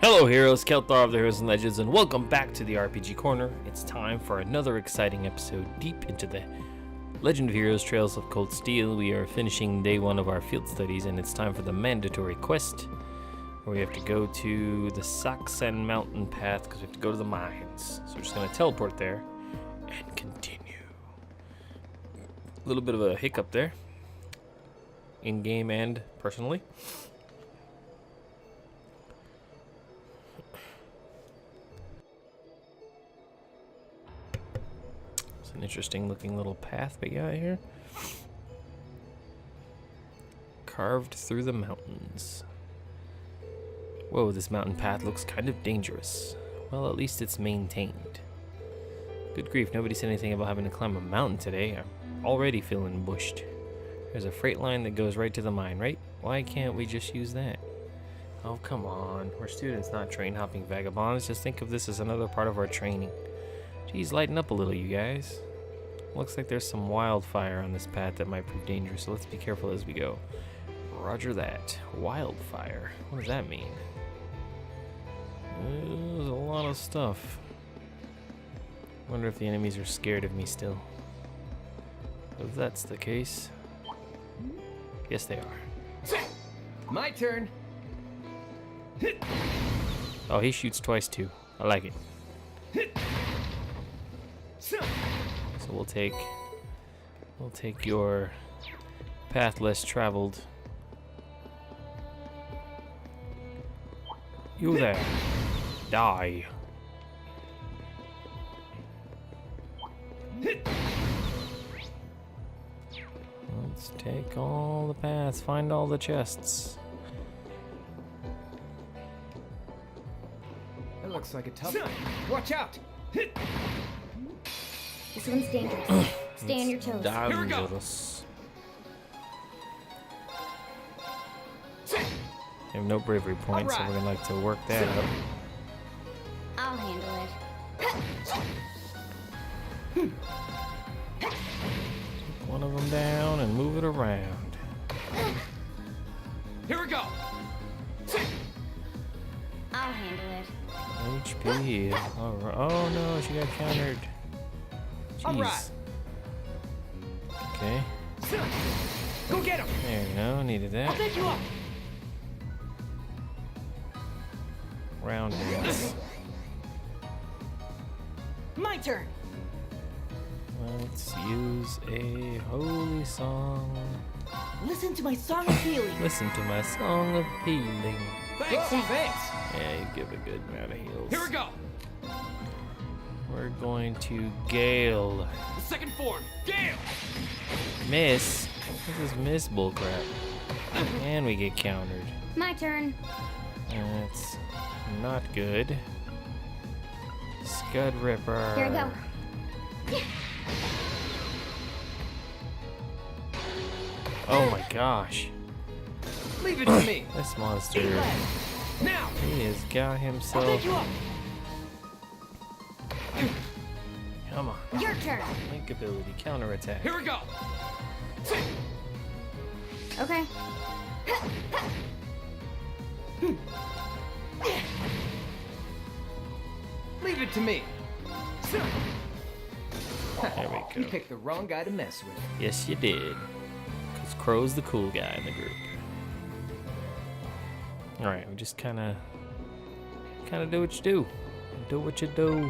Hello heroes, Kelthar of the Heroes and Legends, and welcome back to the RPG Corner. It's time for another exciting episode deep into the Legend of Heroes Trails of Cold Steel. We are finishing day one of our field studies, and it's time for the mandatory quest, where we have to go to the Saxon Mountain Path, because we have to go to the mines. So we're just going to teleport there and continue. A little bit of a hiccup there, in-game and personally. An interesting looking little path we got here. Carved through the mountains. Whoa, this mountain path looks kind of dangerous. Well, at least it's maintained. Good grief, nobody said anything about having to climb a mountain today. I'm already feeling bushed. There's a freight line that goes right to the mine, right? Why can't we just use that? Oh, come on. We're students, not train hopping vagabonds. Just think of this as another part of our training. Geez, lighten up a little, you guys. Looks like there's some wildfire on this path that might prove dangerous, so let's be careful as we go. Roger that. Wildfire. What does that mean? There's a lot of stuff. Wonder if the enemies are scared of me still. If that's the case, yes they are. My turn. Oh, he shoots twice too. I like it. So we'll take your path less traveled. You there. Die. Let's take all the paths, find all the chests. That looks like a tough one. Watch out! This one's dangerous. Stay on your toes. Dangerous. I have no bravery points, so we're gonna like to work that up. I'll handle it. Take one of them down and move it around. Here we go! I'll handle it. HP. Alright. Oh no, she got countered. Jeez. Okay. Go get him! There you go, needed I'll that. pick you up! Round dance. My turn! Let's use a holy song. Listen to my song of healing. Listen to my song of healing. Thanks, thanks. Yeah, you give a good amount of heals. Here we go! We're going to Gale. The second form, Gale! Miss? This is miss bullcrap. And we get countered. My turn. That's not good. Scud Ripper. Here we go. Oh my gosh. Leave it to me! This monster, Now! he has got I'll himself. pick you up! Come on. Your turn. Link ability, counterattack. Here we go! Okay. Leave it to me! There we You go. picked the wrong guy to mess with. Yes, you did. Because Crow's the cool guy in the group. Alright, we just kind of do what you do. Do what you do.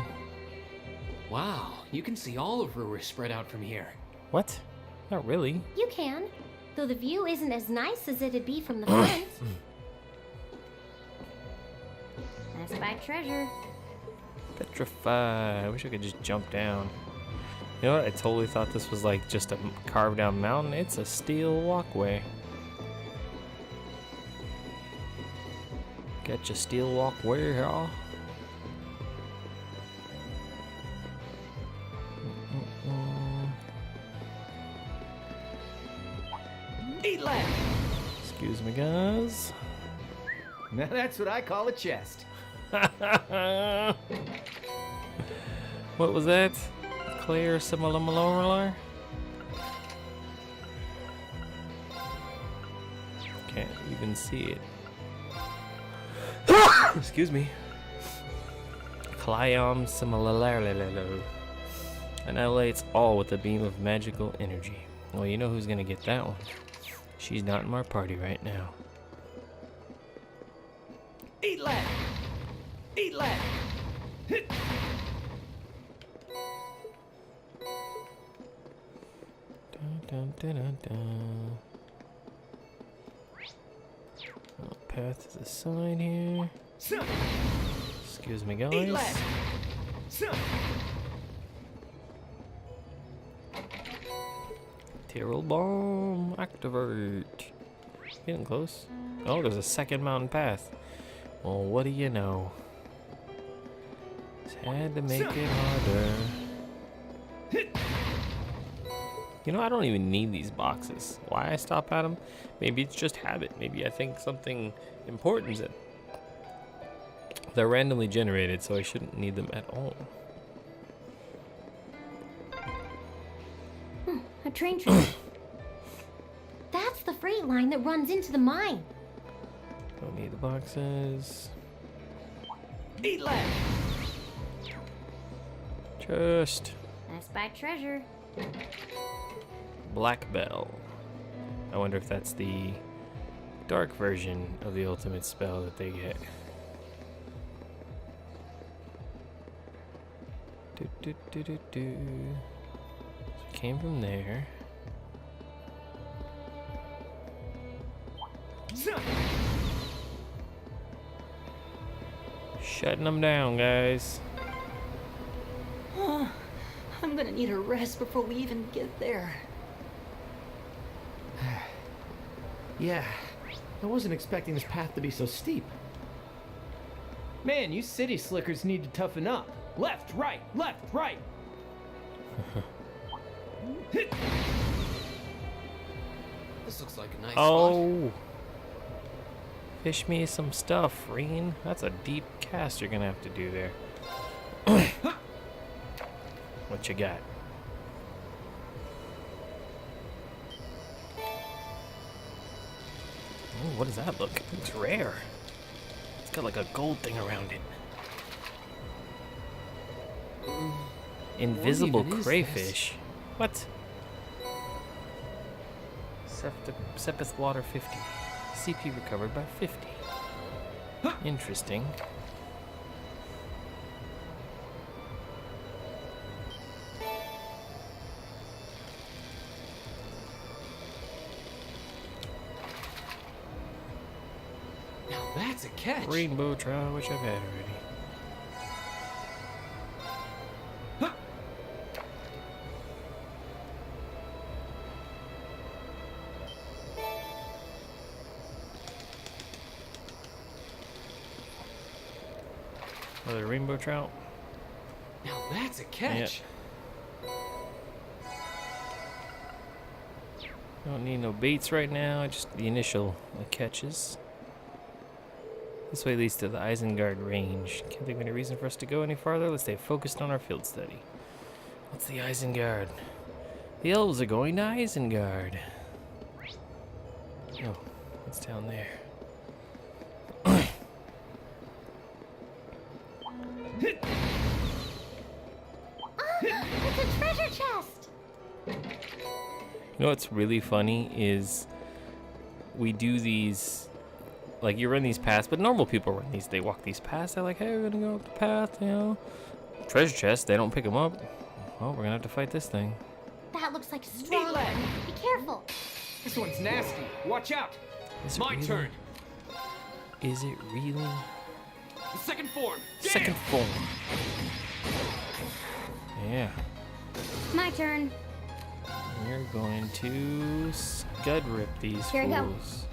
Wow, you can see all of Ruhr spread out from here. What? Not really. You can, though the view isn't as nice as it'd be from the front. That's my treasure. Petrified. I wish I could just jump down. You know what? I totally thought this was like just a carved out mountain. It's a steel walkway. Got your steel walkway, y'all. Eat left! Excuse me, guys. Now that's what I call a chest. What was that? Clear similar. Can't even see it. Excuse me. Clyom similarly annihilates all with a beam of magical energy. Well, you know who's gonna get that one. She's not in my party right now. Eat lad! Eat lad! Dun, dun, dun, dun, dun. Oh, path is a sign here. Excuse me, Eat guys. lad! Tyrrell bomb activate. Getting close. Oh, there's a second mountain path. Well, what do you know? Just had to make it harder. You know, I don't even need these boxes. Why I stop at them? Maybe it's just habit. Maybe I think something important is in. They're randomly generated, so I shouldn't need them at all. A train track. That's the freight line that runs into the mine. Don't need the boxes. Eat lad! Just I spy treasure. Black Bell. I wonder if that's the dark version of the ultimate spell that they get. Do, do, do, do, do. So it came from there. Shutting them down, guys. I'm gonna need a rest before we even get there. Yeah, I wasn't expecting this path to be so steep. Man, you city slickers need to toughen up. Left, right, left, right. This looks like a nice spot. Oh! Fish me some stuff, Reen. That's a deep cast you're gonna have to do there. What you got? Oh, what does that look? It's rare. It's got like a gold thing around it. Invisible even is crayfish. What? Sepith water 50. CP recovered by 50. Interesting. Now that's a catch. Rainbow trout, which I've had already. Another rainbow trout. Now that's a catch. Don't need no baits right now, just the initial catches. This way leads to the Isengard range. Can't think of any reason for us to go any farther. Let's stay focused on our field study. What's the Isengard? The elves are going to Isengard. Oh, what's down there? It's a treasure chest. You know what's really funny is we do these, like you run these paths, but normal people run these. They walk these paths. They're like, hey, we're gonna go up the path, you know. Treasure chest, they don't pick them up. Well, we're gonna have to fight this thing. That looks like a strong Eat lead. one. Be careful. This one's nasty. Watch out. Is it My really? turn. Is it really? The second form. Second form. Yeah. My turn. We're going to scud rip these Here we go. fools.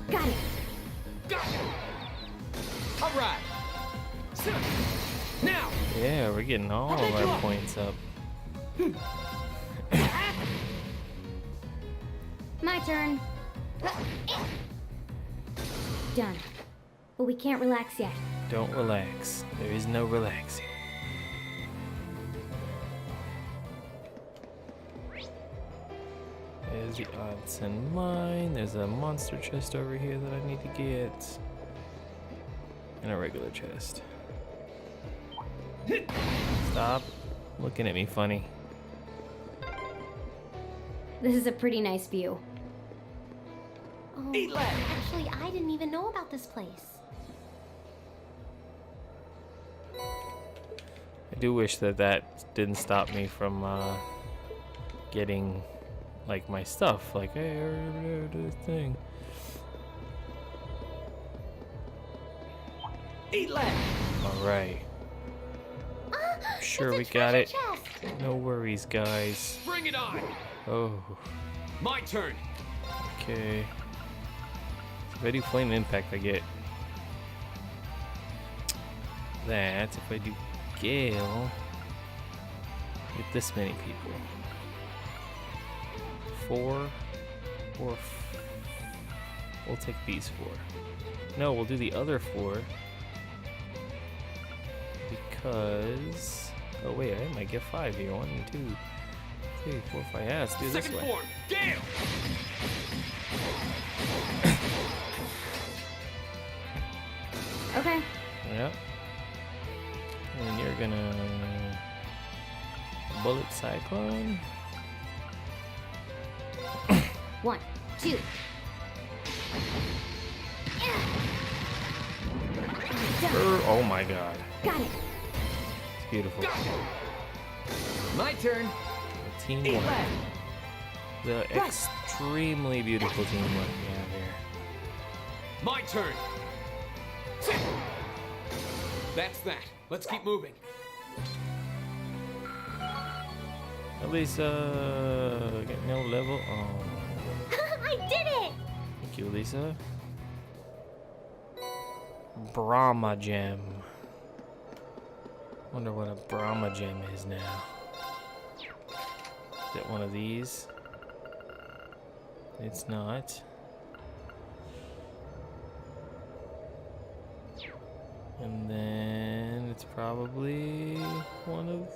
Got it. All right. Now. Yeah, we're getting all I'll of pick you our up. points up. My turn. Done. But we can't relax yet. Don't relax. There is no relaxing. There's the odds and mine. There's a monster chest over here that I need to get. And a regular chest. Stop looking at me funny. This is a pretty nice view. Oh, actually, I didn't even know about this place. I do wish that that didn't stop me from getting like my stuff. Like, hey, I do this thing. All right. Sure, It's a we got it. treasure chest. No worries, guys. Bring it on! Oh, My turn! okay. If I do flame impact, I get that. If I do gale, I get this many people. 4 or we'll take these 4. No, we'll do the other 4 because. Oh wait, I might get 5 here. 1, 2, 3, 4, 5. Yeah, let's do it this Second way. form, Gale! Okay. Yep. And you're gonna bullet cyclone. 1, 2. Oh my god. Got it. It's beautiful. My turn! Teamwork. The extremely beautiful teamwork we have here. My turn! That's that. Let's keep moving. At least, get no level. Oh, I did it! thank you, Lisa. Brahma gem. Wonder what a Brahma gem is now. Is it one of these? It's not. And then it's probably one of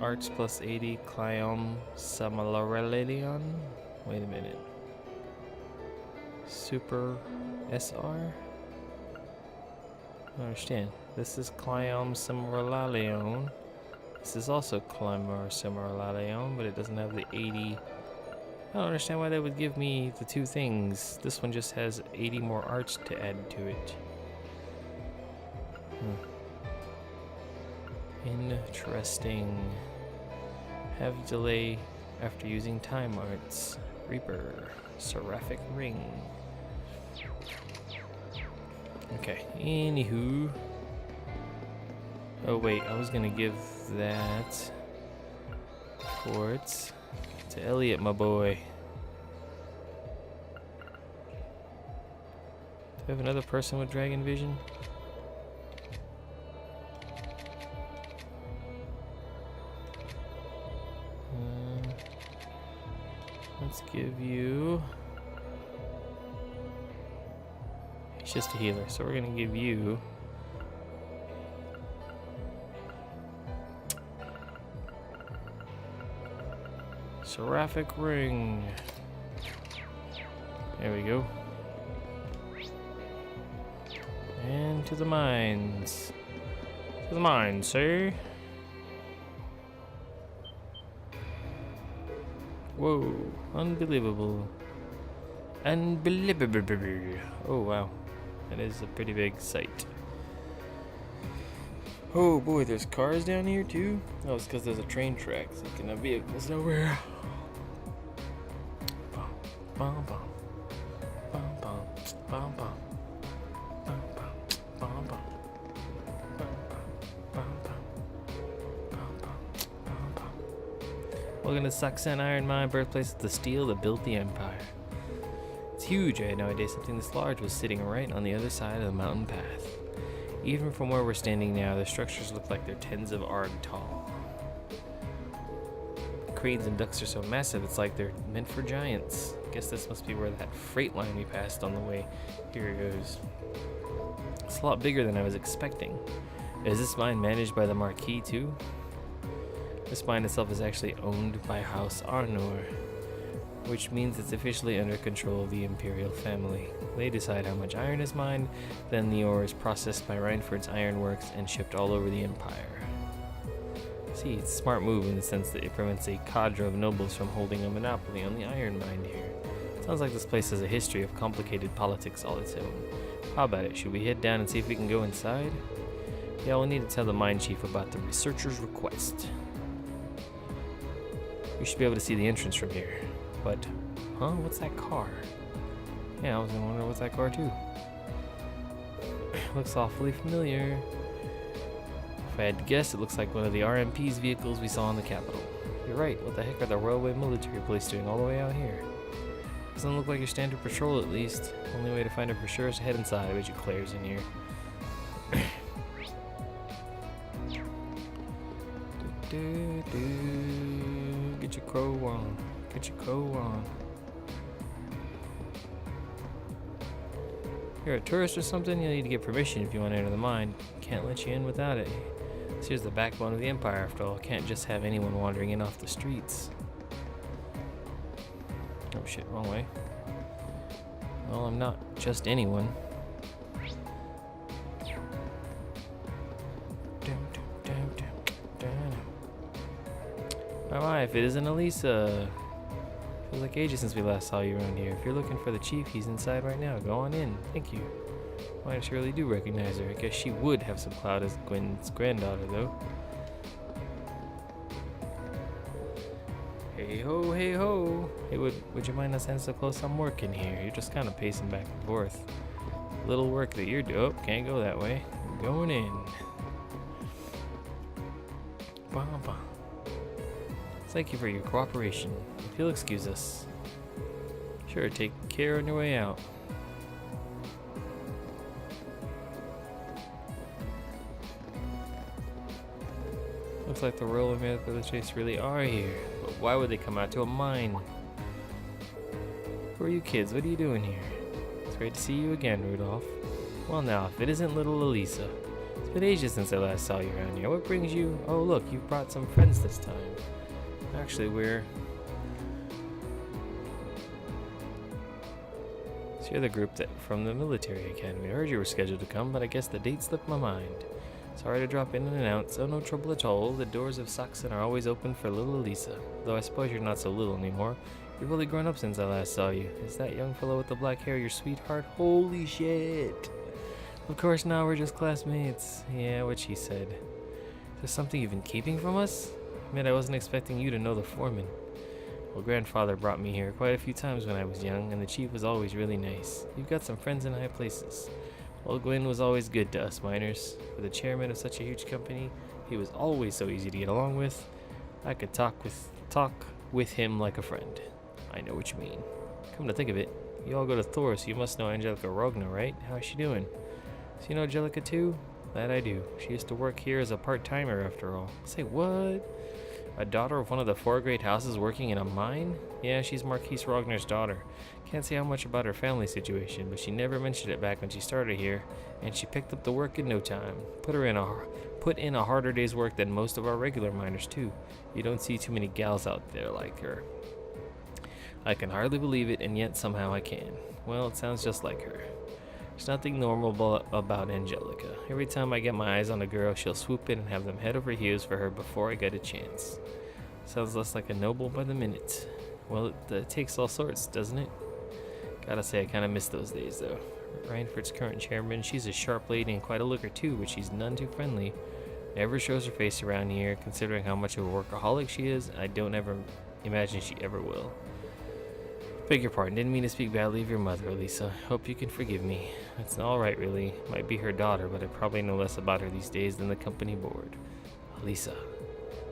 Arts plus 80 Cliom Samalarelion. Wait a minute. Super SR? I don't understand. This is Cliom Samalarelion. This is also Cliom Samalarelion, but it doesn't have the 80. I don't understand why they would give me the two things. This one just has 80 more arts to add to it. Interesting. Have delay after using time arts. Reaper. Seraphic ring. Okay, anywho. Oh wait, I was gonna give that quartz to Elliot, my boy. Do I have another person with dragon vision? Let's give you. He's just a healer, so we're gonna give you. Seraphic ring. There we go. And to the mines. To the mines, sir. Whoa, unbelievable. Unbelievable. Oh, wow. That is a pretty big site. Oh boy, there's cars down here too? Oh, it's because there's a train track, so you can have vehicles nowhere. Bum, bum, bum, bum, bum, bum, bum, bum, bum, bum. Welcome to Saksan Iron Mine, birthplace of the steel that built the empire. It's huge. I had no idea something this large was sitting right on the other side of the mountain path. Even from where we're standing now, the structures look like they're tens of arg tall. Cranes and ducts are so massive, it's like they're meant for giants. Guess this must be where that freight line we passed on the way. Here it goes. It's a lot bigger than I was expecting. Is this mine managed by the Marquis too? This mine itself is actually owned by House Arnor, which means it's officially under control of the Imperial family. They decide how much iron is mined, then the ore is processed by Reinford's ironworks and shipped all over the Empire. See, it's a smart move in the sense that it prevents a cadre of nobles from holding a monopoly on the iron mine here. Sounds like this place has a history of complicated politics all its own. How about it? Should we head down and see if we can go inside? Yeah, we'll need to tell the mine chief about the researcher's request. We should be able to see the entrance from here. But, huh? What's that car? Yeah, I was gonna wonder what's that car too. Looks awfully familiar. If I had to guess, it looks like one of the RMP's vehicles we saw in the capital. You're right, what the heck are the railway military police doing all the way out here? Doesn't look like your standard patrol at least. Only way to find out for sure is to head inside. I bet you Claire's in here. Get your crow on. Get your crow on. You're a tourist or something? You'll need to get permission if you want to enter the mine. Can't let you in without it. This here's the backbone of the Empire after all. Can't just have anyone wandering in off the streets. Oh shit, wrong way. Well, I'm not just anyone. Oh my, if it isn't Elisa. Feels like ages since we last saw you around here. If you're looking for the chief, he's inside right now. Go on in. Thank you. Well, I surely do recognize her. I guess she would have some clout as Gwen's granddaughter, though. Hey ho, hey ho. Hey, would you mind not standing so close? I'm working here. You're just kind of pacing back and forth. Little work that you're doing. Oh, can't go that way. I'm going in. Bum, bum. Thank you for your cooperation. If you'll excuse us. Sure, take care on your way out. Looks like the royal militaries really are here. But why would they come out to a mine? Who are you kids? What are you doing here? It's great to see you again, Rudolph. Well now, if it isn't little Elisa. It's been ages since I last saw you around here. What brings you? Oh look, you've brought some friends this time. Actually, so you're the group that from the military academy. I heard you were scheduled to come, but I guess the date slipped my mind. Sorry to drop in and announce. Oh, no trouble at all. The doors of Saxon are always open for little Elisa. Though I suppose you're not so little anymore. You've really grown up since I last saw you. Is that young fellow with the black hair your sweetheart? Holy shit! Of course, now we're just classmates. Yeah, what she said. There's something you've been keeping from us? Man, I wasn't expecting you to know the foreman. Well, grandfather brought me here quite a few times when I was young, and the chief was always really nice. You've got some friends in high places. Well, Gwen was always good to us miners. For the chairman of such a huge company, he was always so easy to get along with. I could talk with him like a friend. I know what you mean. Come to think of it, you all go to Thor, so you must know Angelica Rogna, right? How's she doing? So you know Angelica too? That I do. She used to work here as a part-timer after all. Say what? A daughter of one of the 4 great houses working in a mine? Yeah, she's Marquise Rognar's daughter. Can't say how much about her family situation, but she never mentioned it back when she started here, and she picked up the work in no time. Put in a harder day's work than most of our regular miners too. You don't see too many gals out there like her. I can hardly believe it, and yet somehow I can. Well, it sounds just like her. There's nothing normal about Angelica. Every time I get my eyes on a girl, she'll swoop in and have them head over heels for her before I get a chance. Sounds less like a noble by the minute. Well, it takes all sorts, doesn't it? Gotta say, I kinda miss those days, though. Reinford's current chairman, she's a sharp lady and quite a looker, too, but she's none too friendly. Never shows her face around here. Considering how much of a workaholic she is, I don't ever imagine she ever will. Beg your pardon, didn't mean to speak badly of your mother, Elisa. Hope you can forgive me. It's alright, really. Might be her daughter, but I probably know less about her these days than the company board. Elisa.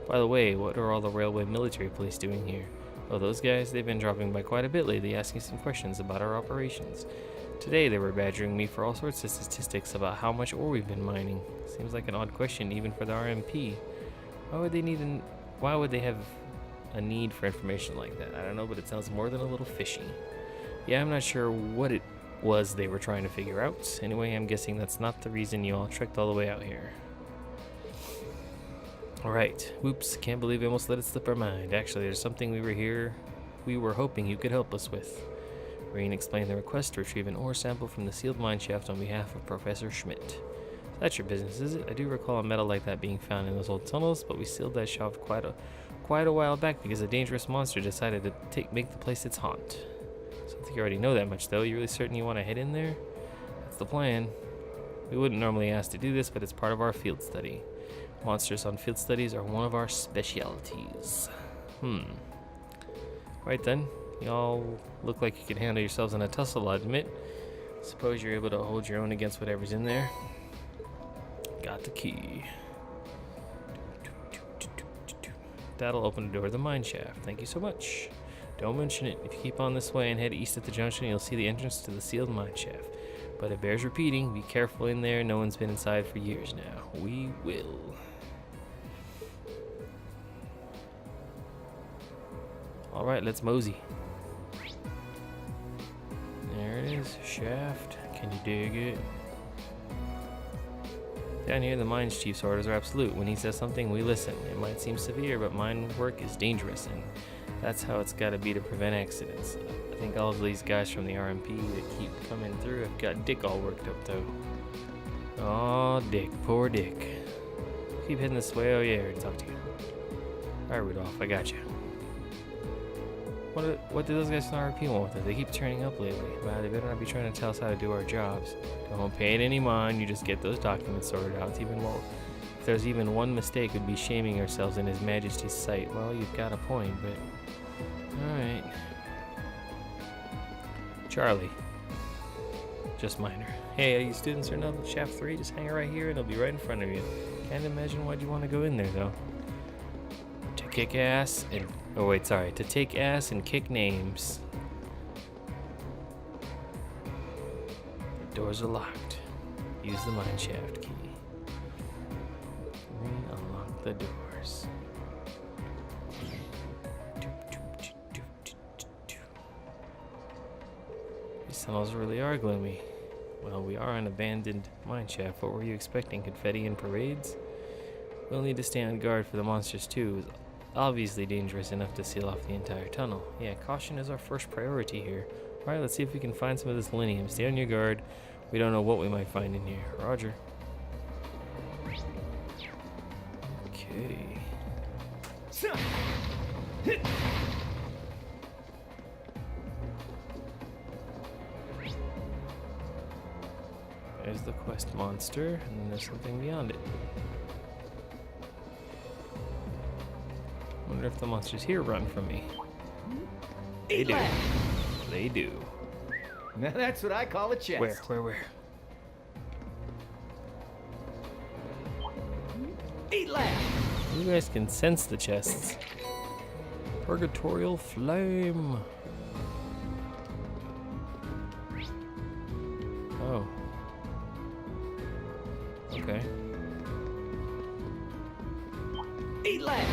By the way, what are all the railway military police doing here? Oh, those guys, they've been dropping by quite a bit lately, asking some questions about our operations. Today, they were badgering me for all sorts of statistics about how much ore we've been mining. Seems like an odd question, even for the RMP. Why would they have a need for information like that? I don't know, but it sounds more than a little fishy. Yeah, I'm not sure what it was they were trying to figure out. Anyway, I'm guessing that's not the reason you all trekked all the way out here. Alright. Whoops. Can't believe we almost let it slip our mind. Actually, there's something we were hoping you could help us with. Rain explained the request to retrieve an ore sample from the sealed mine shaft on behalf of Professor Schmidt. That's your business, is it? I do recall a metal like that being found in those old tunnels, but we sealed that shaft quite a while back because a dangerous monster decided to make the place its haunt. So I think you already know that much, though. You really certain you want to head in there? That's the plan. We wouldn't normally ask to do this, but it's part of our field study. Monsters on field studies are one of our specialties. Right then. Y'all look like you can handle yourselves in a tussle, I'll admit. Suppose you're able to hold your own against whatever's in there. Got the key. That'll open the door to the mine shaft. Thank you so much. Don't mention it. If you keep on this way and head east at the junction, you'll see the entrance to the sealed mine shaft. But it bears repeating. Be careful in there. No one's been inside for years now. We will. Alright, let's mosey. There it is. Shaft. Can you dig it? Down here, the mines chief's orders are absolute. When he says something, we listen. It might seem severe, but mine work is dangerous, and that's how it's got to be to prevent accidents. I think all of these guys from the RMP that keep coming through have got Dick all worked up, though. Oh, Dick. Poor Dick. Keep heading this way. Oh, yeah, I already talked to you. Alright, Rudolph, I got you. What do those guys from the RMP want with it? They keep turning up lately. Well, they better not be trying to tell us how to do our jobs. Don't pay it any mind. You just get those documents sorted out. If there's even one mistake, we'd be shaming ourselves in His Majesty's sight. Well, you've got a point, but... Alright. Charlie. Just minor. Hey, you students are not Shaft 3? Just hang it right here and it'll be right in front of you. Can't imagine why'd you want to go in there, though. To kick ass and... Oh, wait, sorry. To take ass and kick names. The doors are locked. Use the mine shaft key. Unlock the doors. These tunnels really are gloomy. Well, we are an abandoned mine shaft. What were you expecting? Confetti and parades? We'll need to stay on guard for the monsters, too. It's obviously dangerous enough to seal off the entire tunnel. Yeah, caution is our first priority here. Alright, let's see if we can find some of this selenium. Stay on your guard. We don't know what we might find in here. Roger. Okay. There's the quest monster, and then there's something beyond it. Wonder if the monsters here run from me. They do. They do. Now that's what I call a chest. Where? Eat last. You guys can sense the chests. Purgatorial flame. Oh. Okay. Eat last.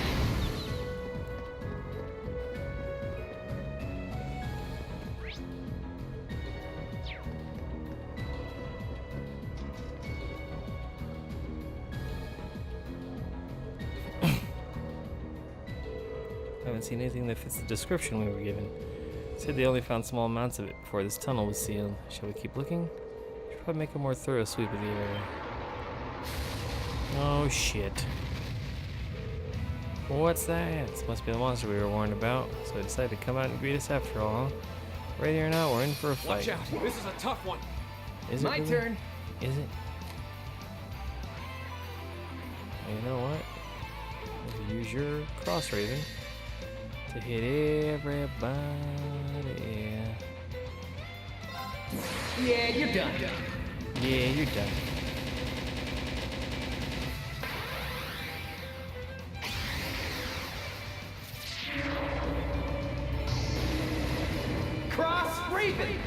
I haven't seen anything that fits the description we were given. Said they only found small amounts of it before this tunnel was sealed. Shall we keep looking? Should probably make a more thorough sweep of the area. Oh shit. What's that? This must be the monster we were warned about. So I decided to come out and greet us after all, huh? Ready or not, we're in for a fight. Watch out! This is a tough one. Is it My really? turn. Is it? Well, you know what? We'll use your cross raven to hit everybody. Yeah, you're done. Yeah, you're done. Cross Raven.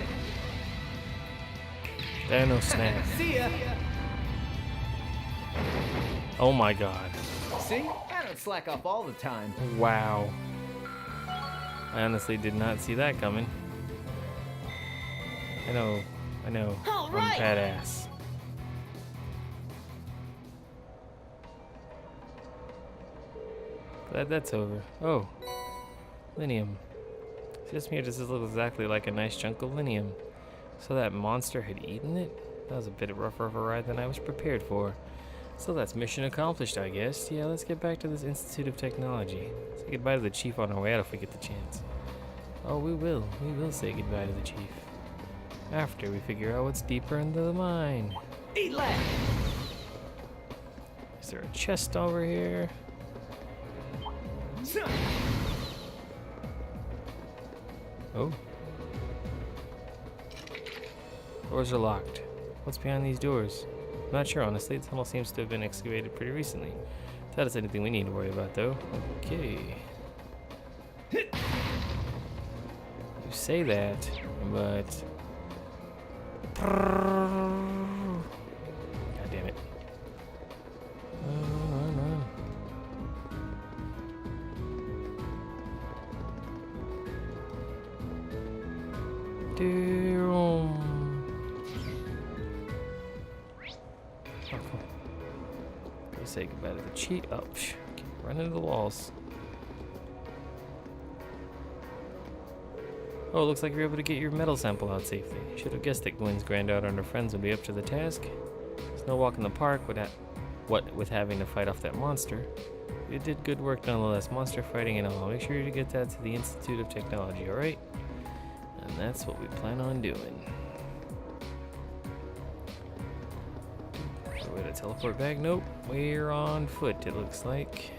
Thanos snap. See ya. Oh my god. See? I don't slack off all the time. Wow. I honestly did not see that coming. I know. All I'm right. badass. Glad that's over. Oh, linium. Just here, this looks exactly like a nice chunk of linium. So that monster had eaten it? That was a bit rougher of a ride than I was prepared for. So that's mission accomplished, I guess. Yeah, let's get back to this Institute of Technology. Say goodbye to the chief on our way out if we get the chance. Oh, we will. We will say goodbye to the chief. After we figure out what's deeper into the mine. Eat left! Is there a chest over here? Oh. Doors are locked. What's behind these doors? I'm not sure, honestly. The tunnel seems to have been excavated pretty recently. That is anything we need to worry about, though. Okay. You say that, but... God damn it. Run. Go say goodbye to the cheat. Oh, keep running into the walls. Oh, looks like you're able to get your metal sample out safely. Should have guessed that Gwen's granddaughter and her friends would be up to the task. There's no walk in the park with having to fight off that monster. You did good work nonetheless, monster fighting and all. I'll make sure to get that to the Institute of Technology, alright? And that's what we plan on doing. Way to teleport back? Nope. We're on foot, it looks like.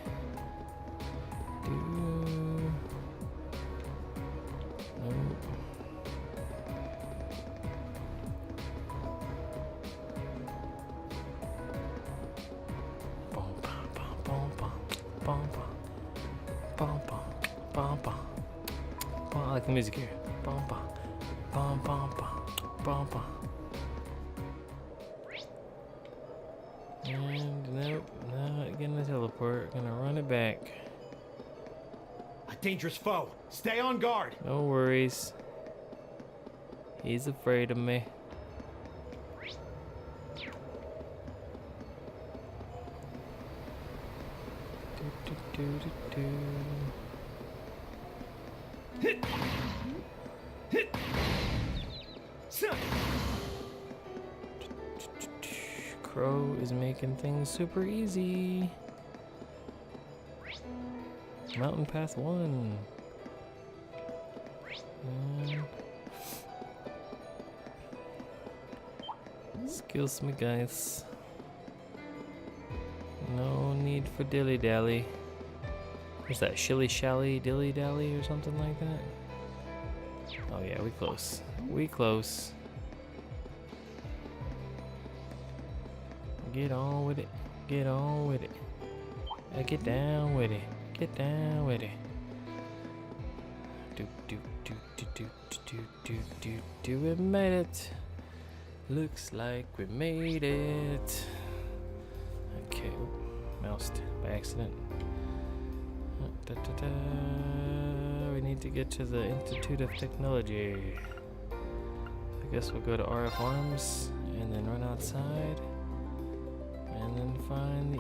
I like the music here. And nope, not getting the teleport. Gonna run it back. A dangerous foe. Stay on guard. No worries. He's afraid of me. Crow is making things super easy. Mountain Path 1. Skills me, guys. No need for dilly dally. What's that? Shilly shally dilly dally or something like that? Oh yeah, we close. We close. Get on with it. Get on with it. Get down with it. Get down with it. We made it. Looks like we made it. Okay, moused by accident. We need to get to the Institute of Technology. I guess we'll go to RF Arms and then run outside. And then find the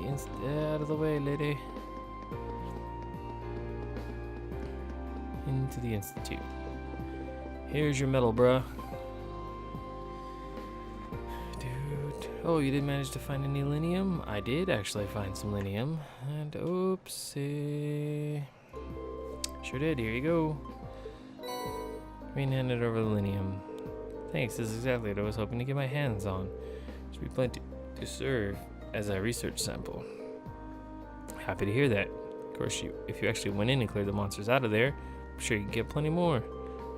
out of the way, lady. Into the Institute. Here's your medal, bruh. Dude. Oh, you did manage to find any linium? I did actually find some linium. And oopsie. Sure did. Here you go. Green handed over the linium. Thanks. This is exactly what I was hoping to get my hands on. Should be plenty to serve as a research sample. Happy to hear that. Of course, if you actually went in and cleared the monsters out of there, I'm sure you can get plenty more.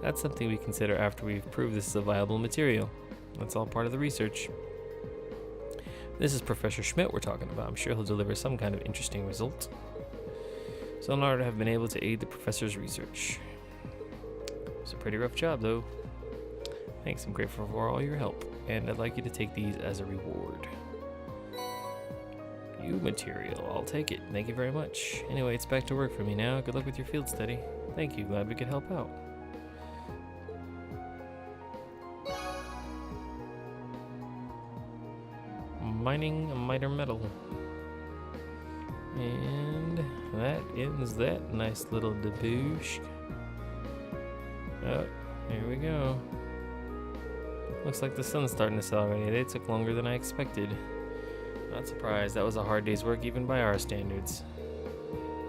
That's something we consider after we've proved this is a viable material. That's all part of the research. This is Professor Schmidt we're talking about. I'm sure he'll deliver some kind of interesting result. So I'm honored to have been able to aid the professor's research. It's a pretty rough job, though. Thanks, I'm grateful for all your help, and I'd like you to take these as a reward. You material, I'll take it. Thank you very much. Anyway, it's back to work for me now. Good luck with your field study. Thank you, glad we could help out. Mining a miter metal. And that ends that nice little debauch. Oh, here we go. Looks like the sun's starting to set already. They took longer than I expected. Not surprised. That was a hard day's work even by our standards.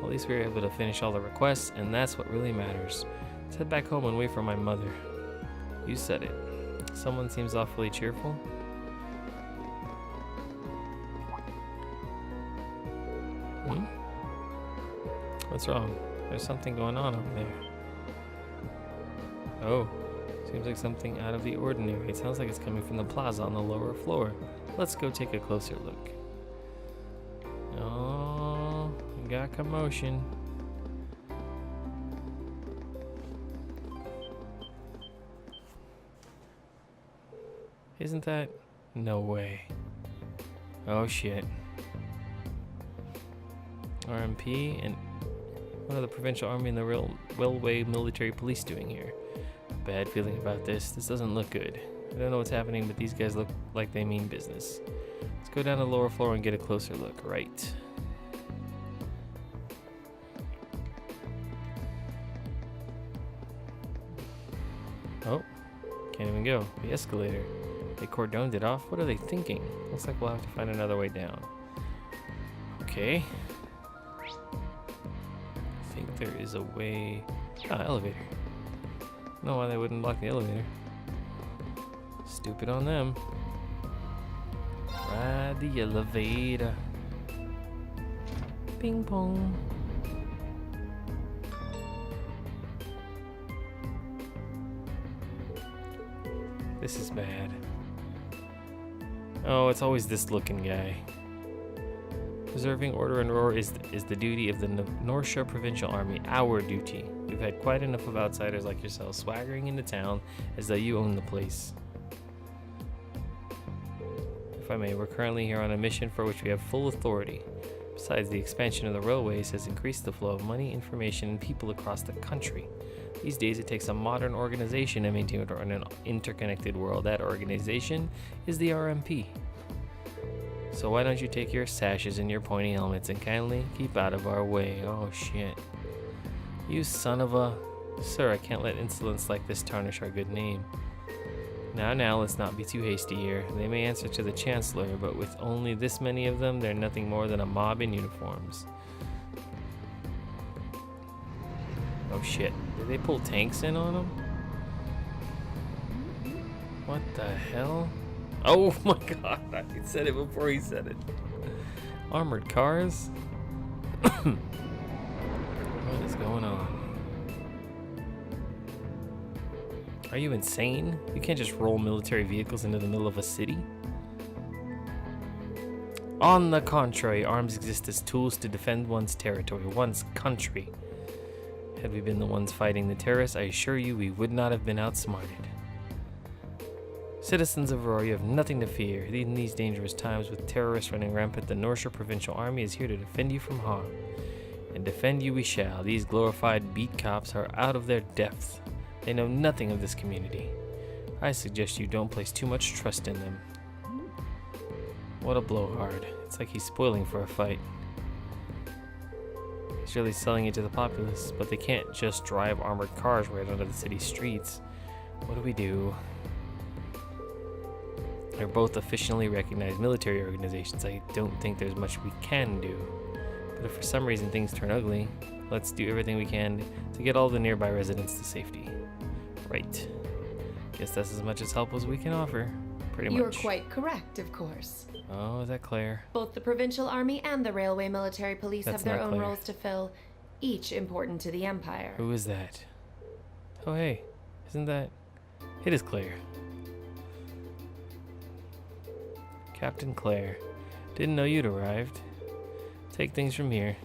At least we were able to finish all the requests, and that's what really matters. Let's head back home and wait for my mother. You said it. Someone seems awfully cheerful. What's wrong? There's something going on over there. Oh, seems like something out of the ordinary. It sounds like it's coming from the plaza on the lower floor. Let's go take a closer look. Oh, we got commotion. Isn't that? No way. Oh shit. RMP and what are the Provincial Army and the Railway Military Police doing here? Bad feeling about this. This doesn't look good. I don't know what's happening, but these guys look like they mean business. Let's go down to the lower floor and get a closer look. Right. Oh, can't even go. The escalator. They cordoned it off. What are they thinking? Looks like we'll have to find another way down. Okay. I think there is a way. Ah, elevator. I don't know why they wouldn't block the elevator. Stupid on them. Ride the elevator. Ping pong. This is bad. Oh, it's always this looking guy. Preserving order and roar is the duty of the North Shore Provincial Army, our duty. We've had quite enough of outsiders like yourselves swaggering into town as though you own the place. If I may, we're currently here on a mission for which we have full authority. Besides, the expansion of the railways has increased the flow of money, information, and people across the country. These days, it takes a modern organization to maintain an interconnected world. That organization is the RMP. So why don't you take your sashes and your pointy helmets and kindly keep out of our way? Oh shit. You son of a... Sir, I can't let insolence like this tarnish our good name. Now, let's not be too hasty here. They may answer to the Chancellor, but with only this many of them, they're nothing more than a mob in uniforms. Oh shit. Did they pull tanks in on them? What the hell? Oh my god, I said it before he said it. Armored cars? What is going on? Are you insane? You can't just roll military vehicles into the middle of a city. On the contrary, arms exist as tools to defend one's territory, one's country. Had we been the ones fighting the terrorists, I assure you we would not have been outsmarted. Citizens of Aurora, you have nothing to fear. In these dangerous times with terrorists running rampant, the North Shore Provincial Army is here to defend you from harm. And defend you we shall. These glorified beat cops are out of their depth. They know nothing of this community. I suggest you don't place too much trust in them. What a blowhard. It's like he's spoiling for a fight. He's really selling it to the populace, but they can't just drive armored cars right onto the city streets. What do we do? They're both officially recognized military organizations. I don't think there's much we can do. But if for some reason things turn ugly, let's do everything we can to get all the nearby residents to safety. Right. Guess that's as much as help as we can offer. Pretty much. You're quite correct, of course. Oh, is that Claire? Both the Provincial Army and the Railway Military Police That's have their not own Claire. roles to fill, each important to the Empire. Who is that? Oh, hey. Isn't that... It is Claire. Captain Claire. Didn't know you'd arrived. Take things from here.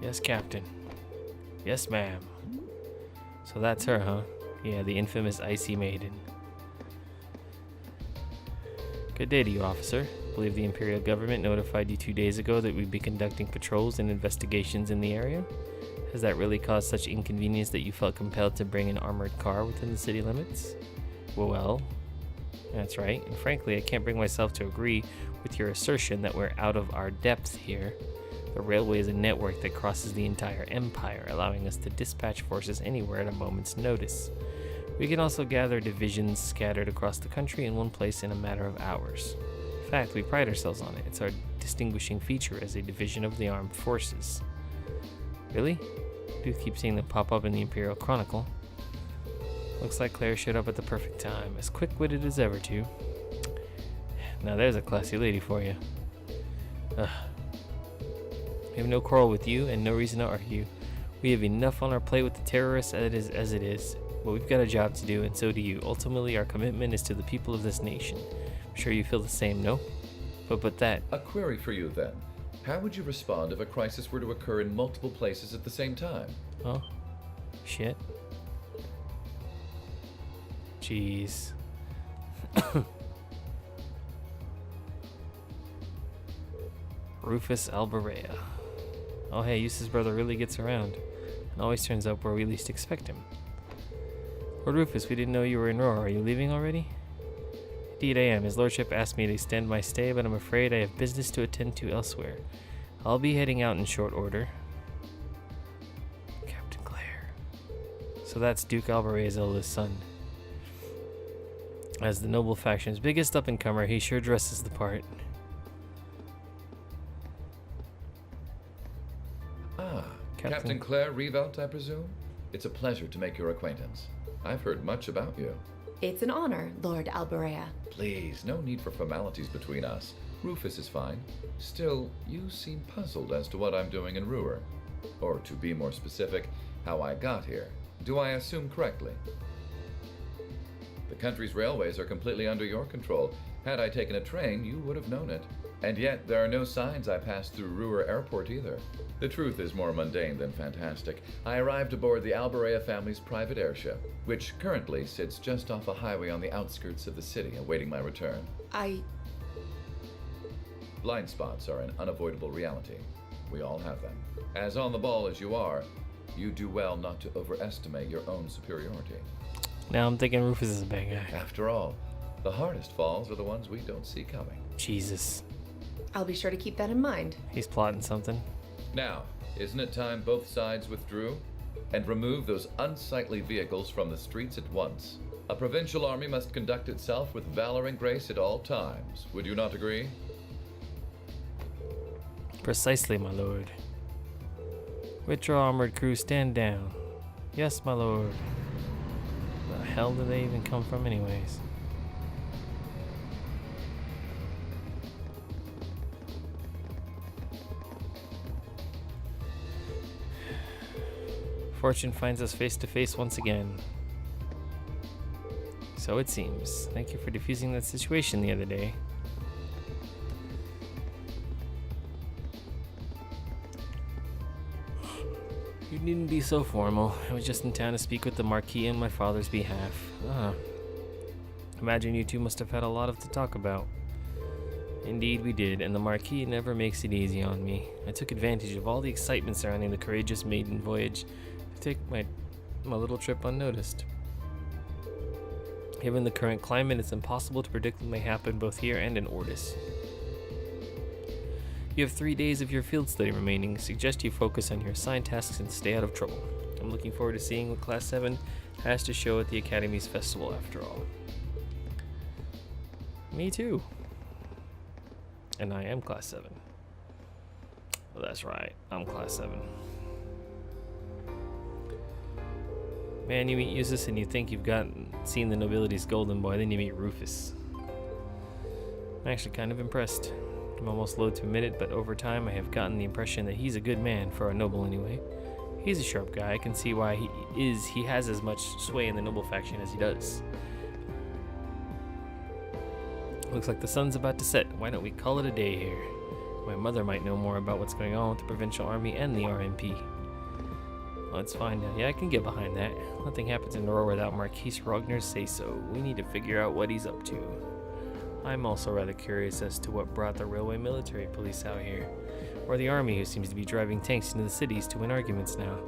Yes, Captain. Yes, ma'am. So that's her, huh? Yeah, the infamous Icy Maiden. Good day to you, officer. I believe the Imperial government notified you 2 days ago that we'd be conducting patrols and investigations in the area. Has that really caused such inconvenience that you felt compelled to bring an armored car within the city limits? Well, that's right. And frankly, I can't bring myself to agree with your assertion that we're out of our depth here. The railway is a network that crosses the entire empire, allowing us to dispatch forces anywhere at a moment's notice. We can also gather divisions scattered across the country in one place in a matter of hours. In fact, we pride ourselves on it. It's our distinguishing feature as a division of the armed forces. Really? I do keep seeing them pop up in the Imperial Chronicle. Looks like Claire showed up at the perfect time, as quick-witted as ever, too. Now there's a classy lady for you. Ugh. We have no quarrel with you and no reason to argue. We have enough on our plate with the terrorists as it is, but we've got a job to do, and so do you. Ultimately, our commitment is to the people of this nation. I'm sure you feel the same, no? But that... A query for you, then. How would you respond if a crisis were to occur in multiple places at the same time? Oh. Shit. Jeez. Rufus Alberea. Oh hey, Eustace's brother really gets around, and always turns up where we least expect him. Lord Rufus, we didn't know you were in Roar. Are you leaving already? Indeed I am. His lordship asked me to extend my stay, but I'm afraid I have business to attend to elsewhere. I'll be heading out in short order. Captain Clare. So that's Duke Alberea's eldest son. As the noble faction's biggest up-and-comer, he sure dresses the part. Ah, Captain Clare Revolt, I presume? It's a pleasure to make your acquaintance. I've heard much about you. It's an honor, Lord Alberea. Please, no need for formalities between us. Rufus is fine. Still, you seem puzzled as to what I'm doing in Ruhr. Or, to be more specific, how I got here. Do I assume correctly? The country's railways are completely under your control. Had I taken a train, you would have known it. And yet, there are no signs I passed through Ruhr Airport either. The truth is more mundane than fantastic. I arrived aboard the Alberea family's private airship, which currently sits just off a highway on the outskirts of the city, awaiting my return. Blind spots are an unavoidable reality. We all have them. As on the ball as you are, you do well not to overestimate your own superiority. Now I'm thinking Rufus is a bad guy. After all, the hardest falls are the ones we don't see coming. Jesus. I'll be sure to keep that in mind. He's plotting something. Now, isn't it time both sides withdrew? And remove those unsightly vehicles from the streets at once? A provincial army must conduct itself with valor and grace at all times. Would you not agree? Precisely, my lord. Withdraw, armored crew, stand down. Yes, my lord. Where the hell did they even come from anyways? Fortune finds us face to face once again. So it seems. Thank you for defusing that situation the other day. You needn't be so formal. I was just in town to speak with the Marquis on my father's behalf. Imagine you two must have had a lot to talk about. Indeed we did, and the Marquis never makes it easy on me. I took advantage of all the excitement surrounding the courageous maiden voyage to take my little trip unnoticed. Given the current climate, it's impossible to predict what may happen both here and in Ordis. You have 3 days of your field study remaining. Suggest you focus on your assigned tasks and stay out of trouble. I'm looking forward to seeing what Class 7 has to show at the Academy's festival after all. Me too. And I am Class 7. Well, that's right, I'm Class 7. Man, you meet Eustace and you think you've seen the nobility's golden boy, then you meet Rufus. I'm actually kind of impressed. I'm almost loath to admit it, but over time I have gotten the impression that he's a good man, for a noble anyway. He's a sharp guy. I can see why he has as much sway in the noble faction as he does. Looks like the sun's about to set. Why don't we call it a day here? My mother might know more about what's going on with the Provincial Army and the RMP. Let's find out. Yeah, I can get behind that. Nothing happens in Roar without Marquis Rognar's say-so. We need to figure out what he's up to. I'm also rather curious as to what brought the railway military police out here. Or the army, who seems to be driving tanks into the cities to win arguments now.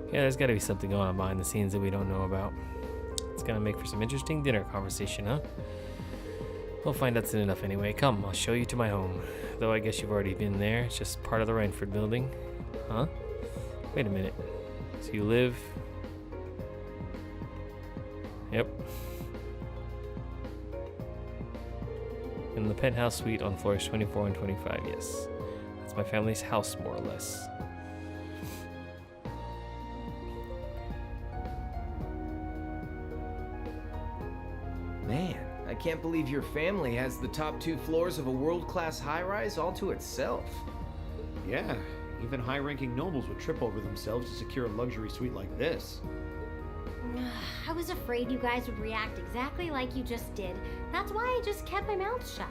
Yeah, there's gotta be something going on behind the scenes that we don't know about. It's gonna make for some interesting dinner conversation, huh? We'll find out soon enough anyway. Come, I'll show you to my home. Though I guess you've already been there. It's just part of the Rainford building. Huh? Wait a minute. So you live... Yep. In the penthouse suite on floors 24 and 25, yes. That's my family's house, more or less. Man, I can't believe your family has the top 2 floors of a world-class high-rise all to itself. Yeah, even high-ranking nobles would trip over themselves to secure a luxury suite like this. I was afraid you guys would react exactly like you just did. That's why I just kept my mouth shut.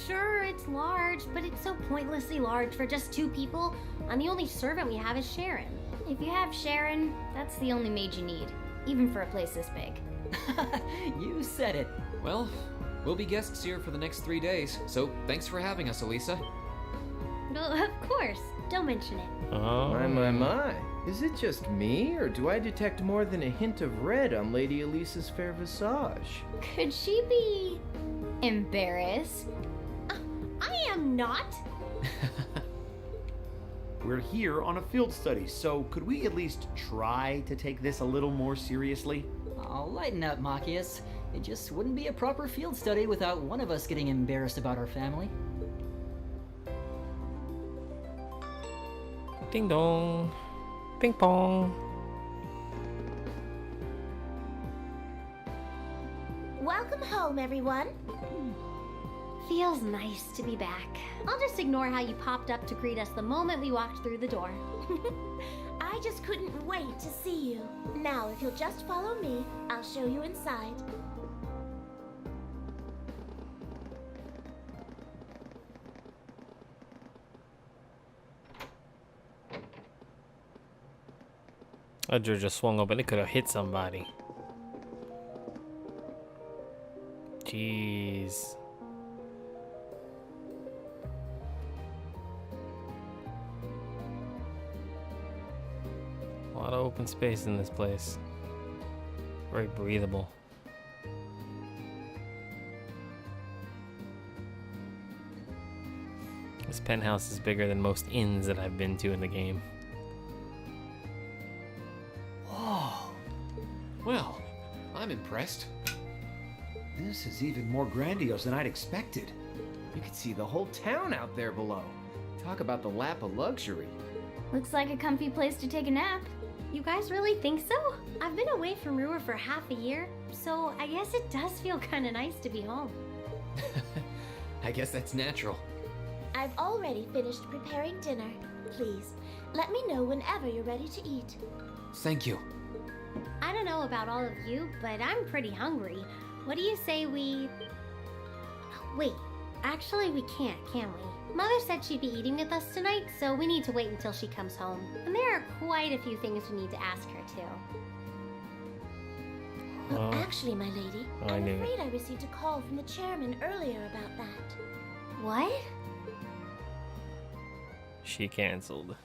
Sure, it's large, but it's so pointlessly large for just 2 people, and the only servant we have is Sharon. If you have Sharon, that's the only maid you need, even for a place this big. You said it. Well, we'll be guests here for the next 3 days, so thanks for having us, Elisa. Well, of course. Don't mention it. Oh. My. Is it just me, or do I detect more than a hint of red on Lady Elisa's fair visage? Could she be embarrassed? I am not. We're here on a field study, so could we at least try to take this a little more seriously? I'll lighten up, Machias. It just wouldn't be a proper field study without one of us getting embarrassed about our family. Ding dong. Ping pong. Welcome home, everyone. Feels nice to be back. I'll just ignore how you popped up to greet us the moment we walked through the door. I just couldn't wait to see you. Now, if you'll just follow me, I'll show you inside. That door just swung open. It could have hit somebody. Jeez. A lot of open space in this place. Very breathable. This penthouse is bigger than most inns that I've been to in the game. Well, I'm impressed. This is even more grandiose than I'd expected. You could see the whole town out there below. Talk about the lap of luxury. Looks like a comfy place to take a nap. You guys really think so? I've been away from Ruhr for half a year, so I guess it does feel kind of nice to be home. I guess that's natural. I've already finished preparing dinner. Please, let me know whenever you're ready to eat. Thank you. I don't know about all of you, but I'm pretty hungry. What do you say we... Wait, actually we can't, can we? Mother said she'd be eating with us tonight, so we need to wait until she comes home. And there are quite a few things we need to ask her, too. Actually, my lady, I I'm knew it. afraid I received a call from the chairman earlier about that. What? She canceled.